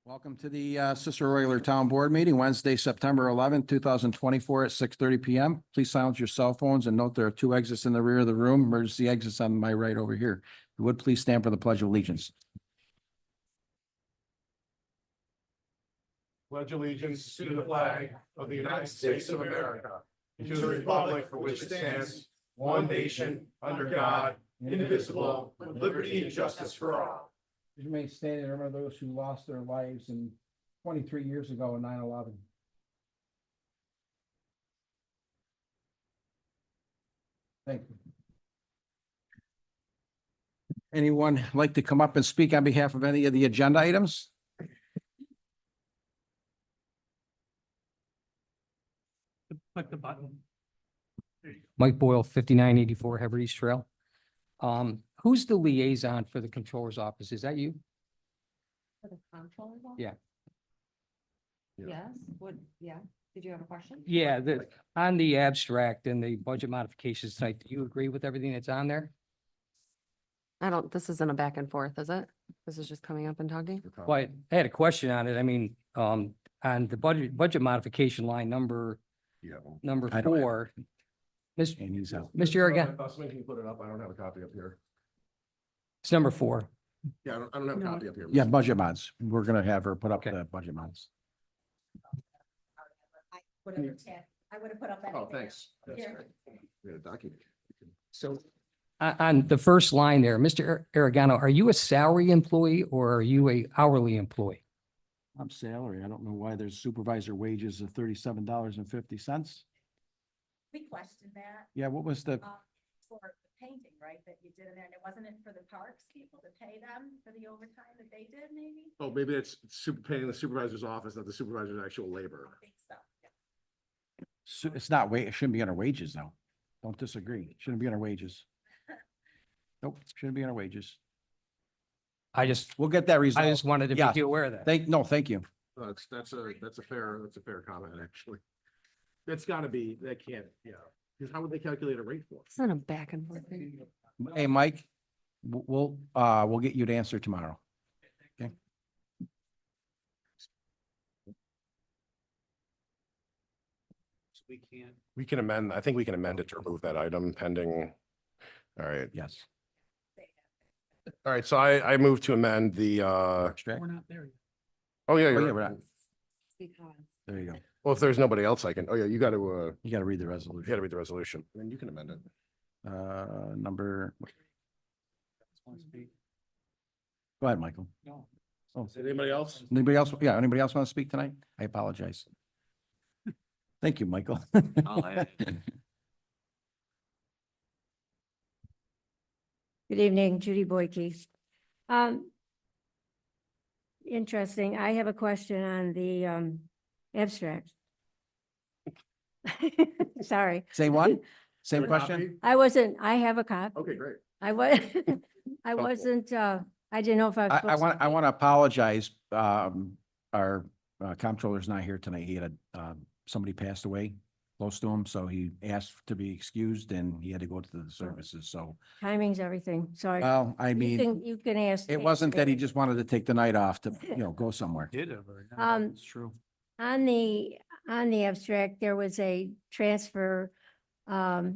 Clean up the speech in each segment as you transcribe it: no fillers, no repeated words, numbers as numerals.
Welcome to the Cicero Regular Town Board Meeting, Wednesday, September 11th, 2024 at 6:30 PM. Please silence your cell phones and note there are two exits in the rear of the room, emergency exits on my right over here. If you would please stand for the Pledge of Allegiance. Pledge allegiance to the flag of the United States of America and to the republic for which it stands, one nation, under God, indivisible, with liberty and justice for all. You may stand and remember those who lost their lives 23 years ago in 9/11. Thank you. Anyone like to come up and speak on behalf of any of the agenda items? Click the button. Mike Boyle, 5984 Hebrides Trail. Who's the liaison for the controller's office? Is that you? For the comptroller's office? Yeah. Yes, yeah. Did you have a question? Yeah, on the abstract and the budget modifications tonight, do you agree with everything that's on there? This isn't a back and forth, is it? This is just coming up and talking? Well, I had a question on it. I mean, on the budget modification line number I don't have- 4. And he's out. Mr. Aragon, Somebody can put it up. I don't have a copy up here. it's number 4. Yeah, I don't have a No. copy up here. Yeah, budget mods. We're gonna have her put up Okay. the budget mods. I would have put up that. Oh, thanks. That's Here. great. We had a document. So on the first line there, Mr. Aragano, are you a salary employee or are you a hourly employee? I'm salary. I don't know why there's supervisor wages of $37.50. We questioned that, Yeah, what was the, for the painting, right, that you did in there, and it wasn't it for the parks people to pay them for the overtime that they did, maybe? Oh, maybe it's paying the supervisor's office, not the supervisor's actual I labor. don't think so. Yeah. it's not it shouldn't be on our wages though. Don't disagree. Shouldn't be on our wages. Nope, shouldn't be on our wages. We'll get that I resolved. just wanted to Yeah. make you aware of that. Thank you. That's a fair comment, actually. That's gotta be, that can't, yeah. Because how would they calculate a rate for it? It's not a back and forth thing. Hey, Mike, we'll get you to answer tomorrow. Okay? We can amend, I think we can amend it to remove that item pending. All right, Yes. all right, so I move to amend the, Abstract. We're not there yet. oh, yeah, Oh, yeah, you're we're right. not. Speak comments. There you go. Well, if there's nobody else, I can, You gotta read the resolution. read the resolution, then you can amend it. Number. Go ahead, Michael. No. Oh, Is there anybody else? anybody else? Yeah, anybody else want to speak tonight? I apologize. Thank you, Michael. I'll add Good evening, Judy Boyke. Interesting. I have a question on the abstract. Sorry, Say what? Same Have a question? copy? I have a cop. Okay, great. I was, I wasn't, I didn't know if I was. I supposed want, to I be- want to apologize. Our comptroller's not here tonight. He had somebody passed away close to him, so he asked to be excused and he had to go to the services. So, Timing's everything. Sorry. well, I mean, You can ask. it wasn't that he Ashley. just wanted to take the night off to, go somewhere. Did over. Um, true. On the abstract, there was a transfer of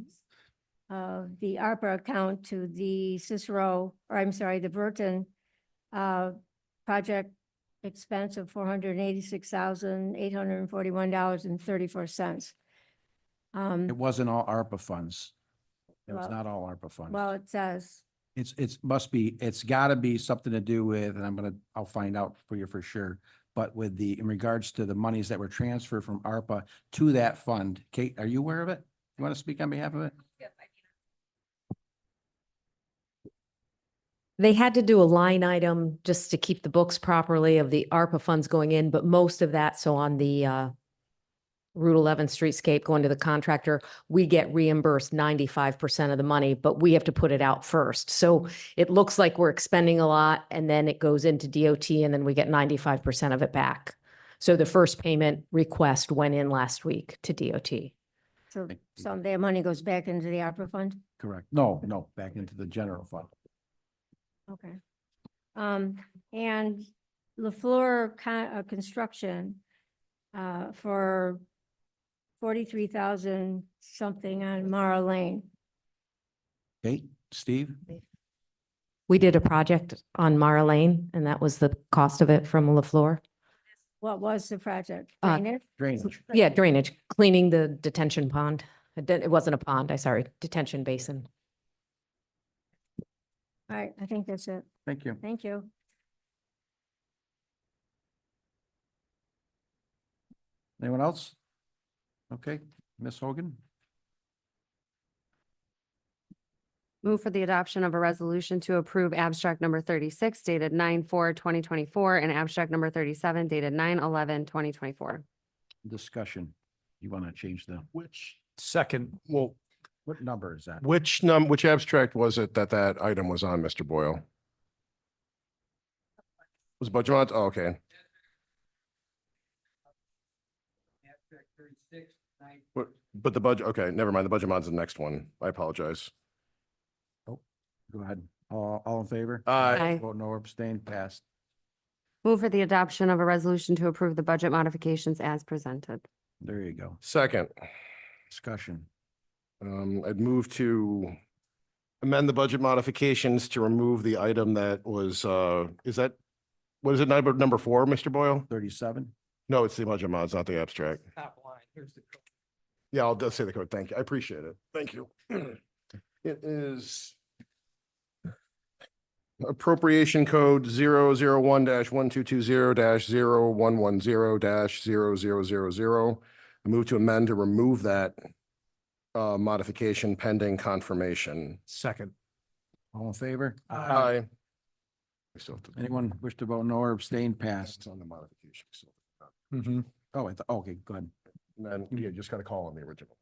the ARPA account to the Cicero, or I'm sorry, the Burton project expense of $486,841.34. It wasn't all ARPA funds. It was Well- not all ARPA funds. Well, it says, It's gotta be something to do with, and I'll find out for you for sure. But in regards to the monies that were transferred from ARPA to that fund, Kate, are you aware of it? You want to speak on behalf of it? They had to do a line item just to keep the books properly of the ARPA funds going in, but most of that, so on the Route 11 streetscape going to the contractor, we get reimbursed 95% of the money, but we have to put it out first. So it looks like we're expending a lot and then it goes into DOT and then we get 95% of it back. So the first payment request went in last week to DOT. so some of their money goes back into the ARPA fund? Correct. No, back into the general fund. Okay. And LaFleur Construction for 43,000 something on Mara Lane. Okay, Steve? We did a project on Mara Lane and that was the cost of it from LaFleur. What was the project? Uh, Drainage? Drainage. Yeah, drainage, cleaning the detention pond. It wasn't a pond, detention basin. All right, I think that's it. Thank you. Thank you. Anyone else? Okay, Ms. Hogan? Move for the adoption of a resolution to approve abstract number 36 dated 9/4/2024 and abstract number 37 dated 9/11/2024. Discussion. You want to change the, Which second, well, what number is that? which abstract was it that item was on, Mr. Boyle? Was budget mod? Oh, okay. But the budget, okay, never mind. The budget mod's the next one. I apologize. Go ahead. All in favor? Aye. Vote no or abstain, passed. Move for the adoption of a resolution to approve the budget modifications as presented. There you go. Second, Discussion. I'd move to amend the budget modifications to remove the item that was, is that, what is it, number 4, Mr. Boyle? 37. No, it's the budget mods, not the abstract. Top line, here's the code. Yeah, I'll just say the code. Thank you. I appreciate it. Thank you. It is appropriation code 001-1220-0110-0000. I move to amend to remove that modification pending confirmation. Second. All in favor? Aye. We still have to- Anyone wish to vote no or abstain, It's passed. on the modification. So- Oh, okay, good. And then you just got to call on the original,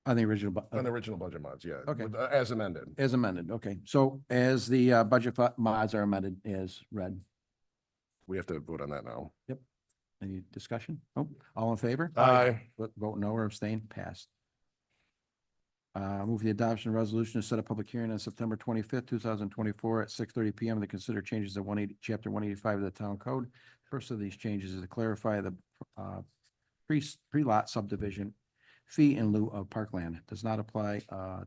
On the original, on the original budget mods, yeah. Okay. As amended. as amended, okay. So as the budget mods are amended as read. We have to vote on that now. Any discussion? Oh, all in favor? Aye. Vote no or abstain, passed. Move the adoption of resolution to set a public hearing on September 25th, 2024 at 6:30 PM to consider changes to chapter 185 of the town code. First of these changes is to clarify the pre-lot subdivision fee in lieu of parkland. It does not apply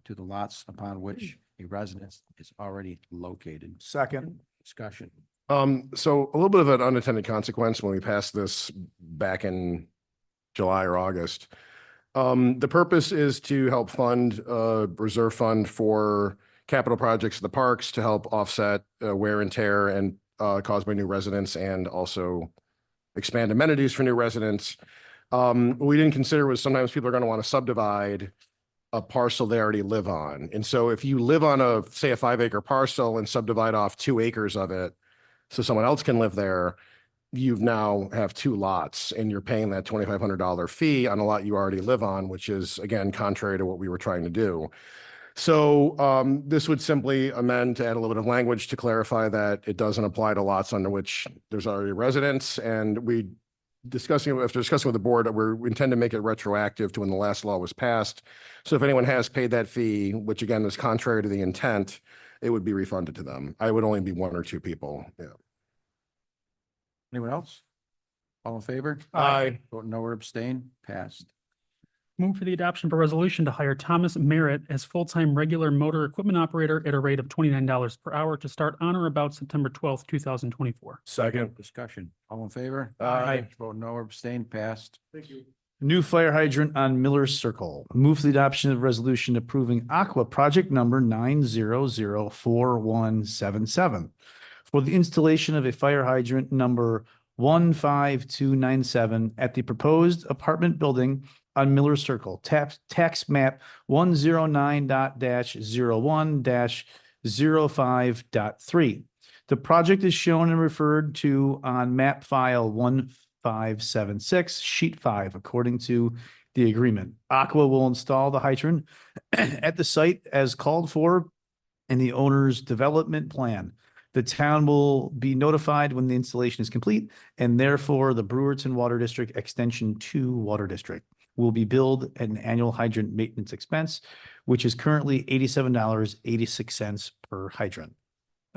to the lots upon which a residence is already located. Second. Discussion. So a little bit of an unintended consequence when we passed this back in July or August. The purpose is to help fund reserve fund for capital projects at the parks to help offset wear and tear and caused by new residents and also expand amenities for new residents. What we didn't consider was sometimes people are going to want to subdivide a parcel they already live on. And so if you live on a, say, a 5-acre parcel and subdivide off 2 acres of it, so someone else can live there, you now have 2 lots and you're paying that $2,500 fee on a lot you already live on, which is again, contrary to what we were trying to do. So this would simply amend to add a little bit of language to clarify that it doesn't apply to lots under which there's already residents. And after discussing with the board, we intend to make it retroactive to when the last law was passed. So if anyone has paid that fee, which again is contrary to the intent, it would be refunded to them. I would only be 1 or 2 people. Yeah. Anyone else? All in favor? Aye. Vote no or abstain, passed. Move for the adoption of a resolution to hire Thomas Merritt as full-time regular motor equipment operator at a rate of $29 per hour to start on or about September 12th, 2024. Second. Discussion. All in favor? Aye. Vote no or abstain, passed. New fire hydrant on Miller's Circle. Move for the adoption of resolution approving Aqua project number 9004177 for the installation of a fire hydrant number 15297 at the proposed apartment building on Miller's Circle, tax map 109.01-05.3. The project is shown and referred to on map file 1576, sheet 5, according to the agreement. Aqua will install the hydrant at the site as called for in the owner's development plan. The town will be notified when the installation is complete, and therefore the Brewerton Water District Extension 2 Water District will be billed an annual hydrant maintenance expense, which is currently $87.86 per hydrant.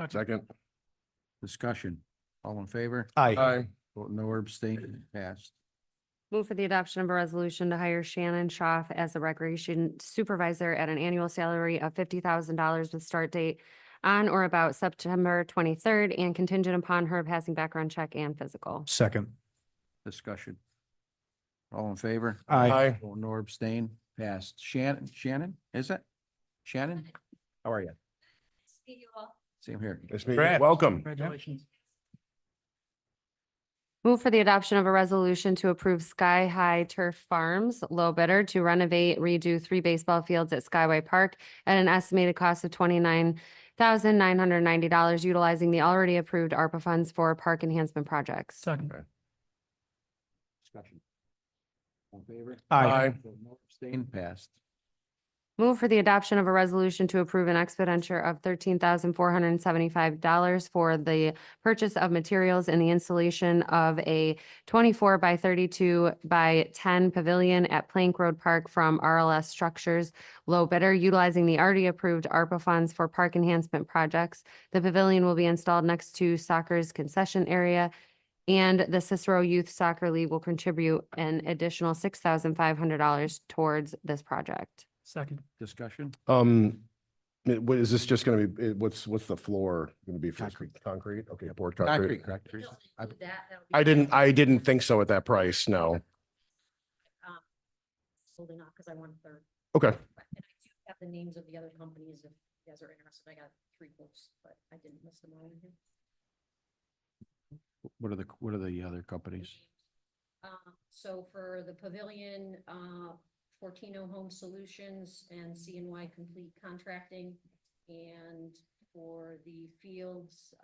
Second. Discussion. All in favor? Aye. Vote no or abstain, passed. Move for the adoption of a resolution to hire Shannon Schaff as the recreation supervisor at an annual salary of $50,000 with start date on or about September 23rd and contingent upon her passing background check and physical. Second. Discussion. All in favor? Aye. Vote no or abstain, passed. Shannon, is it? Shannon? How are you? Same here. Nice meeting you. Brad. Welcome. Congratulations. Move for the adoption of a resolution to approve Sky High Turf Farms low bidder to renovate, redo 3 baseball fields at Skyway Park at an estimated cost of $29,990, utilizing the already approved ARPA funds for park enhancement projects. Second. Discussion. All in favor? Aye. Vote no or abstain, passed. Move for the adoption of a resolution to approve an expenditure of $13,475 for the purchase of materials and the installation of a 24 by 32 by 10 pavilion at Plank Road Park from RLS Structures, low bidder, utilizing the already approved ARPA funds for park enhancement projects. The pavilion will be installed next to soccer's concession area, and the Cicero Youth Soccer League will contribute an additional $6,500 towards this project. Second. Discussion. What is this just gonna be, what's the floor gonna be for this? Concrete. Concrete? Okay, poured Concrete, concrete. correct? Teresa? I didn't think so at that price, no. Holding off because I want a third. Okay, And I do have the names of the other companies if you guys are interested. I got 3 quotes, but I didn't list them all in here. What are the other companies? So for the pavilion, Fortino Home Solutions and CNY Complete Contracting. And for the fields,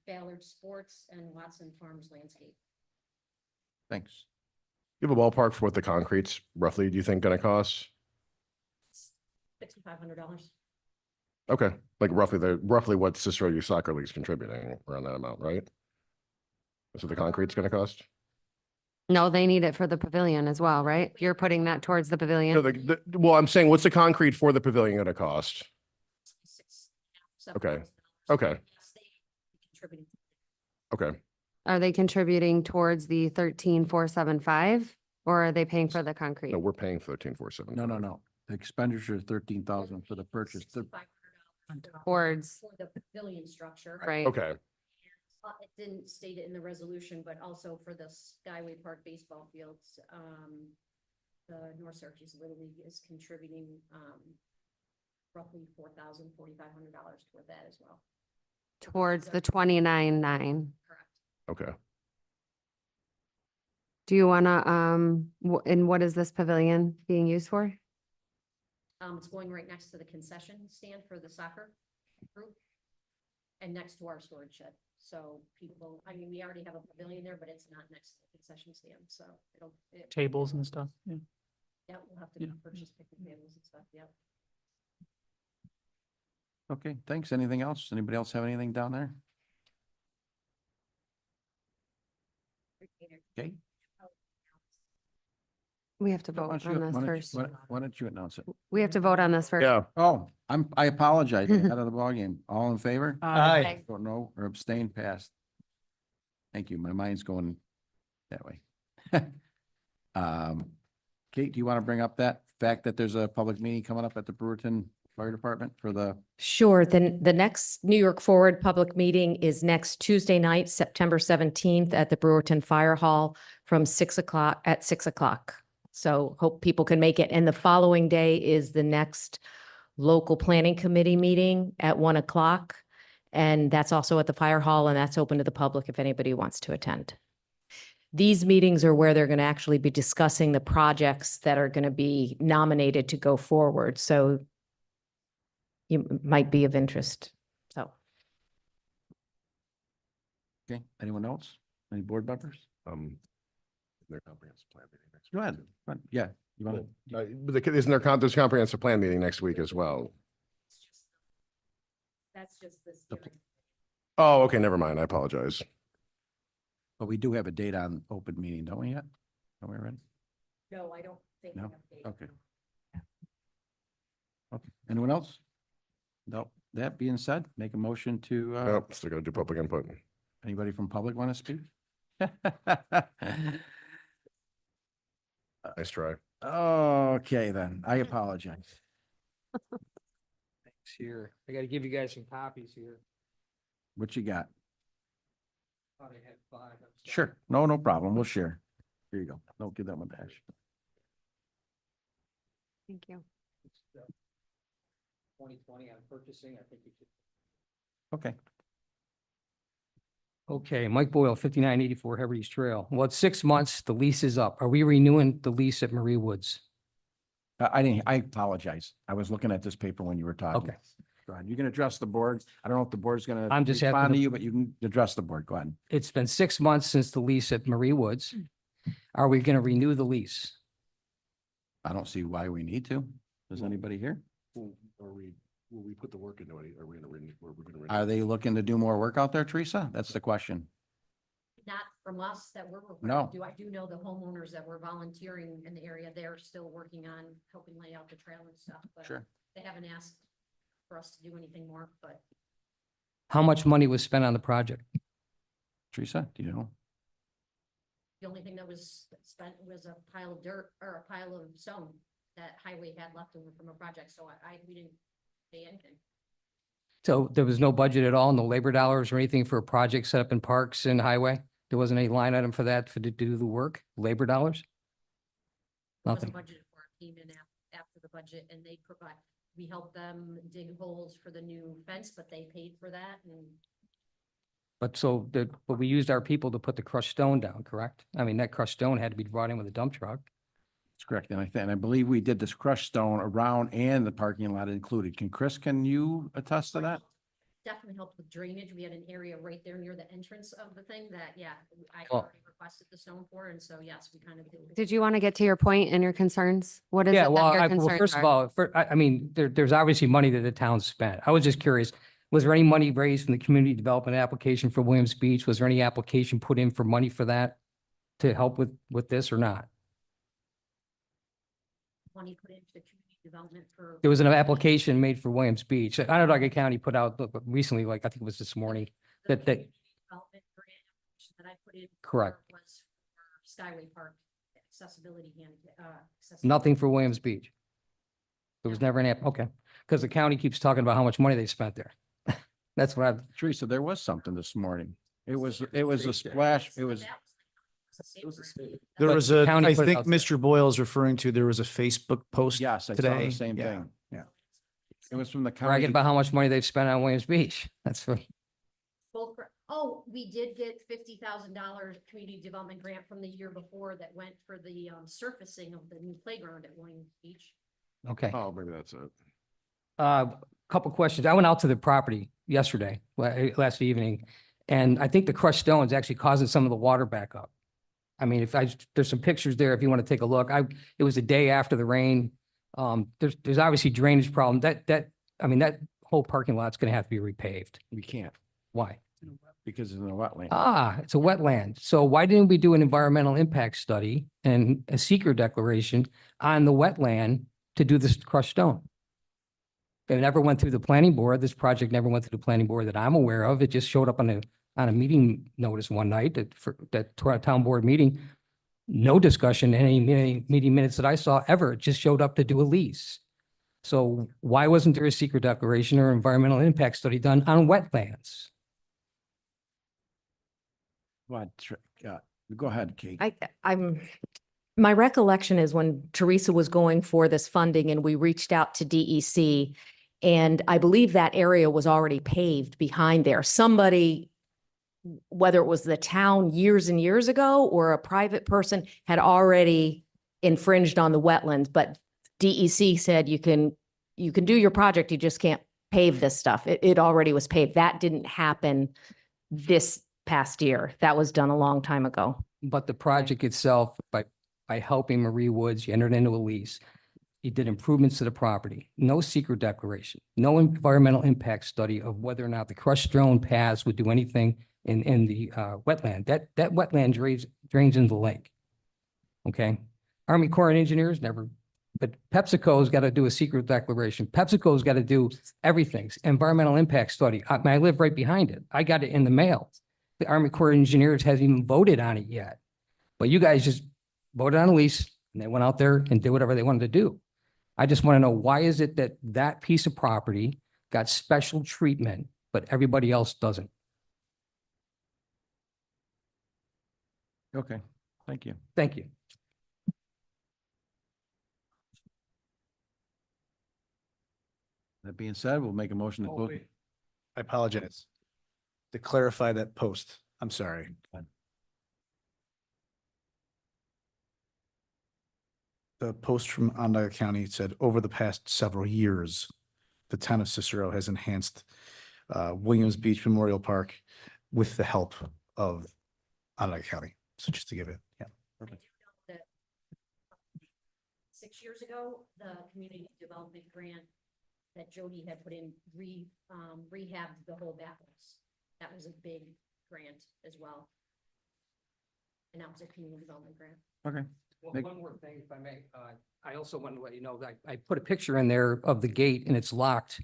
Ballard Sports and Watson Farms Landscape. Thanks. you have a ballpark for what the concrete's roughly, do you think gonna cost? $6,500. Okay, like roughly what Cicero Youth Soccer League's contributing around that amount, right? That's what the concrete's gonna cost? No, they need it for the pavilion as well, right? You're putting that towards the No, pavilion. well, I'm saying, what's the concrete for the pavilion gonna cost? $6,500, $7,000. Okay. Yes, they contributing. Okay, Are they contributing towards the 13,475 or are they paying for the concrete? no, we're paying 13,475. No. The expenditure is 13,000 for the purchase. $6,500 Towards, for the pavilion structure. right? Okay, It didn't state it in the resolution, but also for the Skyway Park baseball fields, the North Syracuse Little League is contributing, roughly $4,000, $4,500 toward that as well. Towards the 29,900. Correct. okay. Do you wanna, and what is this pavilion being used for? It's going right next to the concession stand for the soccer group and next to our storage shed. So people, I mean, we already have a pavilion there, but it's not next to the concession stand, so it. Tables and stuff. Yeah. Yeah, we'll have to Yeah. purchase picnic tables and stuff, yeah. Okay, thanks. Anything else? Anybody else have anything down there? Okay. We have to Why vote don't you- on this why don't you- first. Why don't you announce it? We have to vote on this first. Yeah, Oh, I apologize. Out of the ballgame. All in favor? Aye. Vote no or abstain, passed. Thank you. My mind's going that way. Kate, do you want to bring up that fact that there's a public meeting coming up at the Brewerton Fire Department for the, Sure. Then the next New York Forward public meeting is next Tuesday night, September 17th at the Brewerton Fire Hall from 6 o'clock at 6 o'clock. So hope people can make it. And the following day is the next local planning committee meeting at 1 o'clock. And that's also at the fire hall and that's open to the public if anybody wants to attend. These meetings are where they're going to actually be discussing the projects that are going to be nominated to go forward. So you might be of interest. So. okay, anyone else? Any board members? their comprehensive plan meeting next Go week. ahead. Go ahead. Yeah, you want to? But isn't there's comprehensive plan meeting next week as well? That's just this. The hearing. Oh, okay, never mind. I apologize. But we do have a date on open meeting, don't we yet? Are we ready? No, I don't think. we No? have a date. Okay. Okay, anyone else? No, that being said, make a motion to, Nope, still gotta do public input. Anybody from public want to speak? Nice try. Okay, then. I apologize. Thanks here. I gotta give you guys some copies here. What you got? Thought I had 5. I'm sorry. Sure. No problem. We'll share. Here you go. Don't give that one back. Thank you. 2020 on purchasing, I think you should. Okay. Okay, Mike Boyle, 5984 Hebrides Trail. Well, it's 6 months, the lease is up. Are we renewing the lease at Marie Woods? I apologize. I was looking at this paper when you were talking. Okay. Go ahead. You can address the board. I don't know if the board's gonna I'm just having respond to- to you, but you can address the board. Go ahead. It's been 6 months since the lease at Marie Woods. Are we going to renew the lease? I don't see why we need to. Does anybody here? Will we put the work into it? Are we gonna renew? Are they looking to do more work out there, Teresa? That's the question. Not from us that we're. required No. to do. I do know the homeowners that were volunteering in the area, they're still working on helping lay out the trail and stuff, but Sure. they haven't asked for us to do anything more, but How much money was spent on the project? Teresa, do you know? the only thing that was spent was a pile of dirt or a pile of stone that highway had left over from a project, so we didn't pay anything. So there was no budget at all, no labor dollars or anything for a project set up in parks and highway? There wasn't any line item for that to do the work, labor dollars? It wasn't Nothing. budgeted for, it came in after the budget and they provide, we helped them dig holes for the new fence, but they paid for that and But we used our people to put the crushed stone down, correct? I mean, that crushed stone had to be brought in with a dump truck. That's correct. And I believe we did this crushed stone around and the parking lot included. Can you attest to that? definitely helped with drainage. We had an area right there near the entrance of the thing that, yeah, I Oh. already requested the stone for, and so yes, we kind of did. Did you want to get to your point and your concerns? What is it Yeah, that well, your well, concerns first of are? all, I mean, there's obviously money that the town spent. I was just curious, was there any money raised from the community development application for Williams Beach? Was there any application put in for money for that to help with this or not? Money put into the community development for. There was an application made for Williams Beach. Onondaga County put out recently, like I think it was this morning. The that- community development grant that I put in. Correct. for Was for Skyway Park accessibility and, Nothing for Williams Beach. There was No. never an app, okay, because the county keeps talking about how much money they spent there. That's what I've, Teresa, there was something this morning. It was a splash. It was, There But was the a, county I put it think out there. Mr. Boyle is referring to, there was a Facebook post yes, I saw today. the same Yeah, thing. yeah. It was from the bragging county. about how much money they've spent on Williams Beach. That's what, Both, we did get $50,000 community development grant from the year before that went for the surfacing of the new playground at Williams Beach. okay. Oh, maybe that's it. Couple questions. I went out to the property yesterday, last evening, and I think the crushed stone is actually causing some of the water back up. I mean, there's some pictures there if you want to take a look. It was the day after the rain. There's obviously drainage problem. I mean, that whole parking lot's going to have to be repaved. We can't Why? because it's in a wetland. It's a wetland. So why didn't we do an environmental impact study and a seeker declaration on the wetland to do this crushed stone? It never went through the planning board. This project never went through the planning board that I'm aware of. It just showed up on a meeting notice one night to our town board meeting. No discussion, any meeting minutes that I saw ever. It just showed up to do a lease. So why wasn't there a secret declaration or environmental impact study done on wetlands? Go ahead, Kate. My recollection is when Teresa was going for this funding and we reached out to DEC, and I believe that area was already paved behind there. Somebody, whether it was the town years and years ago or a private person, had already infringed on the wetlands, but DEC said you can do your project, you just can't pave this stuff. It already was paved. That didn't happen this past year. That was done a long time ago. But the project itself, by helping Marie Woods, you entered into a lease. You did improvements to the property, no secret declaration, no environmental impact study of whether or not the crushed stone paths would do anything in the wetland. That wetland drains into the lake. Okay, Army Corps of Engineers never, but PepsiCo's got to do a secret declaration. PepsiCo's got to do everything, environmental impact study. I live right behind it. I got it in the mail. The Army Corps of Engineers hasn't even voted on it yet. But you guys just voted on a lease and they went out there and did whatever they wanted to do. I just want to know, why is it that that piece of property got special treatment, but everybody else doesn't? Okay, thank you. Thank you. That being said, we'll make a motion to Oh, close. wait. I apologize. To clarify that post, I'm sorry. The post from Onondaga County said, over the past several years, the town of Cicero has enhanced Williams Beach Memorial Park with the help of Onondaga County. So just to give it, yeah. I do know that 6 years ago, the community development grant that Jody had put in rehabbed the whole backwards. That was a big grant as well. And that was a community development grant. Okay, Well, Nick? one more thing, if I may, I also want to let you know that I put a picture in there of the gate and it's locked.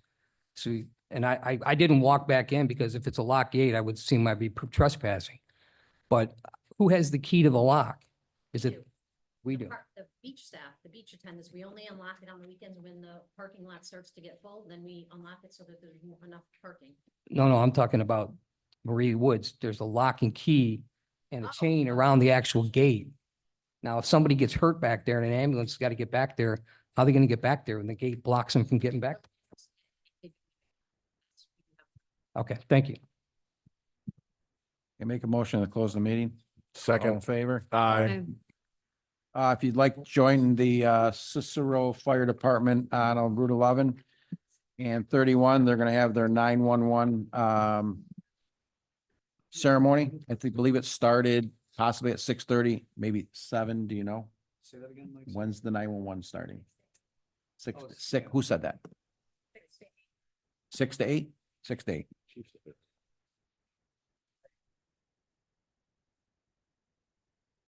So, and I didn't walk back in because if it's a locked gate, I would seem I'd be trespassing. But who has the key to the lock? Is it, we do? The beach staff, the beach attendants, we only unlock it on the weekends when the parking lot starts to get full, then we unlock it so that there's enough parking. No, I'm talking about Marie Woods. There's a lock and key and a Oh. chain around the actual gate. Now, if somebody gets hurt back there and an ambulance has got to get back there, how are they going to get back there when the gate blocks them from getting back? Okay, thank you. you make a motion to close the meeting. All in favor? Aye. If you'd like to join the Cicero Fire Department on Route 11 and 31, they're gonna have their 911 ceremony. Believe it started possibly at 6:30, maybe 7. Do you know? Say that again, Mike. When's the 911 starting? Six, Oh, it's- six, who said that? 6 to 8? 6 to 8.